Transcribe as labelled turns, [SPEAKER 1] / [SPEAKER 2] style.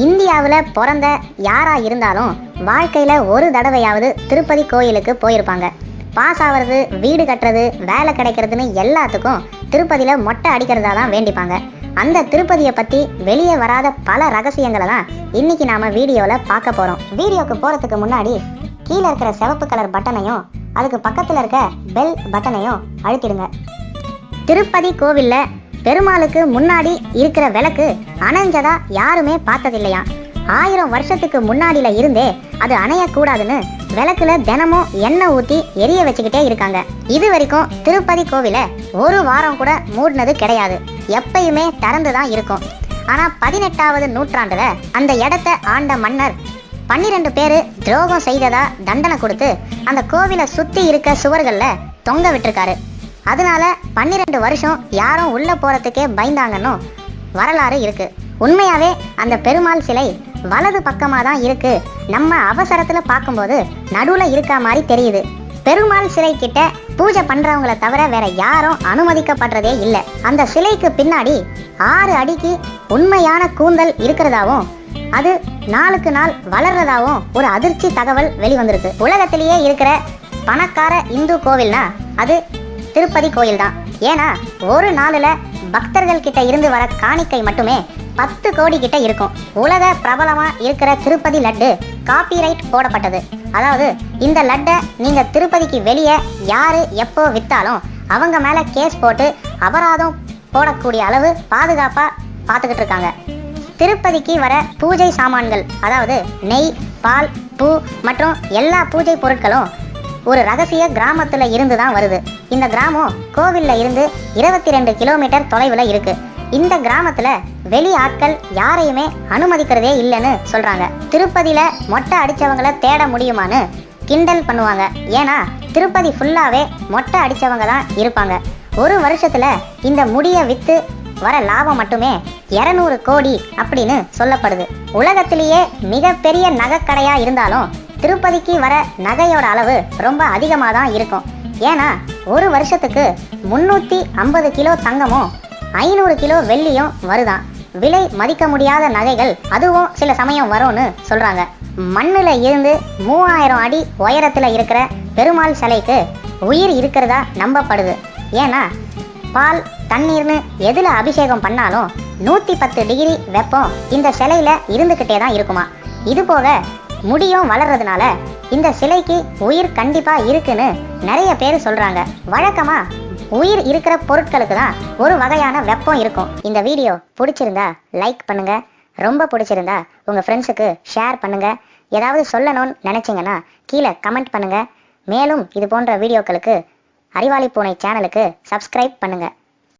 [SPEAKER 1] இந்தியாவில் பிறந்த யாரா இருந்தாலும் வாழ்க்கையில ஒரு தடவையாவது திருப்பதி கோயிலுக்கு போயிருப்பாங்க. பாஸ் ஆகிறது, வீடு கட்டுறது, வேலை கிடைக்கிறதுன்னு எல்லாத்துக்கும் திருப்பதியில மொட்டை அடிக்கிறதா தான் வேண்டிப்பாங்க. அந்த திருப்பதியை பத்தி வெளியே வராத பல ரகசியங்களை தான் இன்னைக்கு நாம வீடியோல பார்க்க போறோம். வீடியோக்கு போறதுக்கு முன்னாடி கீழே இருக்கிற சிவப்பு கலர் பட்டனையும் அதுக்கு பக்கத்துல இருக்க பெல் பட்டனையும் அழுத்திடுங்க. திருப்பதி கோவில்ல பெருமாளுக்கு முன்னாடி இருக்கிற விளக்கு அணைஞ்சதா யாருமே பார்த்ததில்லையா. 1000 வருஷத்துக்கு முன்னாடியில இருந்தே அது அணையக்கூடாதுன்னு விளக்குல தினமும் எண்ணெய் ஊத்தி எரிய வச்சுக்கிட்டே இருக்காங்க. இது வரைக்கும் திருப்பதி கோவில ஒரு வாரம் கூட மூடினது கிடையாது. எப்பயுமே திறந்துதான் இருக்கும். ஆனா 18வது நூற்றாண்டுல அந்த இடத்தை ஆண்ட மன்னர் 12 பேரு துரோகம் செய்ததா தண்டனை கொடுத்து அந்த கோவிலை சுத்தி இருக்க சுவர்கள்ல தொங்க விட்டுருக்காரு. அதனால 12 வருஷம் யாரும் உள்ள போறதுக்கே பயந்தாங்கன்னு வரலாறு இருக்கு. உண்மையாவே அந்த பெருமாள் சிலை வலது பக்கமா தான் இருக்கு. நம்ம அவசரத்துல பார்க்கும்போது நடுவுல இருக்க மாதிரி தெரியுது. பெருமாள் சிலை கிட்ட பூஜை பண்றவங்களை தவிர வேற யாரும் அனுமதிக்கப்படுறதே இல்லை. அந்த சிலைக்கு பின்னாடி 6 அடிக்கு உண்மையான கூந்தல் இருக்கிறதாவும் அது நாளுக்கு நாள் வளர்றதாவும் ஒரு அதிர்ச்சி தகவல் வெளிவந்திருக்கு. உலகத்திலேயே இருக்கிற பணக்கார இந்து கோவில்னா அது திருப்பதி கோயில் தான். ஏன்னா ஒரு நாளுல பக்தர்கள் கிட்ட இருந்து வர காணிக்கை மட்டுமே 10 கோடி கிட்ட இருக்கும். உலக பிரபலமா இருக்கிற திருப்பதி லட்டு காப்பிரைட் போடப்பட்டது. அதாவது இந்த லட்டை நீங்க திருப்பதிக்கு வெளியே யாரு எப்போ வித்தாலும் அவங்க மேல கேஸ் போட்டு அபராதம் போடக்கூடிய அளவு பாதுகாப்பா பார்த்துக்கிட்டு இருக்காங்க. திருப்பதிக்கு வர பூஜை சாமான்கள், அதாவது நெய், பால், பூ மற்றும் எல்லா பூஜை பொருட்களும் ஒரு ரகசிய கிராமத்துல இருந்து தான் வருது. இந்த கிராமம் கோவில்ல இருந்து 22 கிலோமீட்டர் தொலைவுல இருக்கு. இந்த கிராமத்துல வெளி ஆட்கள் யாரையுமே அனுமதிக்கிறதே இல்லைன்னு சொல்றாங்க. திருப்பதியில மொட்டை அடிச்சவங்களை தேட முடியுமான்னு கிண்டல் பண்ணுவாங்க. ஏன்னா திருப்பதி ஃபுல்லாவே மொட்டை அடிச்சவங்க தான் இருப்பாங்க. ஒரு வருஷத்துல இந்த முடிய வித்து வர லாபம் மட்டுமே 200 கோடி அப்படின்னு சொல்லப்படுது. உலகத்திலேயே மிகப்பெரிய நகைக்கடையா இருந்தாலும் திருப்பதிக்கு வர நகையோட அளவு ரொம்ப அதிகமாக தான் இருக்கும். ஏன்னா ஒரு வருஷத்துக்கு 350 கிலோ தங்கமும் 500 கிலோ வெள்ளியும் வருதான். விலை மதிக்க முடியாத நகைகள் அதுவும் சில சமயம் வரும்னு சொல்றாங்க. மண்ணுல இருந்து 3000 அடி உயரத்துல இருக்கிற பெருமாள் சிலைக்கு உயிர் இருக்கிறதா நம்பப்படுது. ஏன்னா பால், தண்ணீர்னு எதுல அபிஷேகம் பண்ணாலும் 110 டிகிரி வெப்பம் இந்த சிலையில இருந்துகிட்டே தான் இருக்குமா. இது போக முடியும் வளர்றதுனால இந்த சிலைக்கு உயிர் கண்டிப்பா இருக்குன்னு நிறைய பேர் சொல்றாங்க. வழக்கமா உயிர் இருக்கிற பொருட்களுக்கு தான் ஒரு வகையான வெப்பம் இருக்கும். இந்த வீடியோ பிடிச்சிருந்தா லைக் பண்ணுங்க. ரொம்ப பிடிச்சிருந்தா உங்க ஃப்ரெண்ட்ஸுக்கு ஷேர் பண்ணுங்க. ஏதாவது சொல்லணும்னு நினைச்சீங்கன்னா கீழே கமெண்ட் பண்ணுங்க. மேலும் இது போன்ற வீடியோக்களுக்கு அறிவாளி பூனை சேனலுக்கு சப்ஸ்கிரைப் பண்ணுங்க.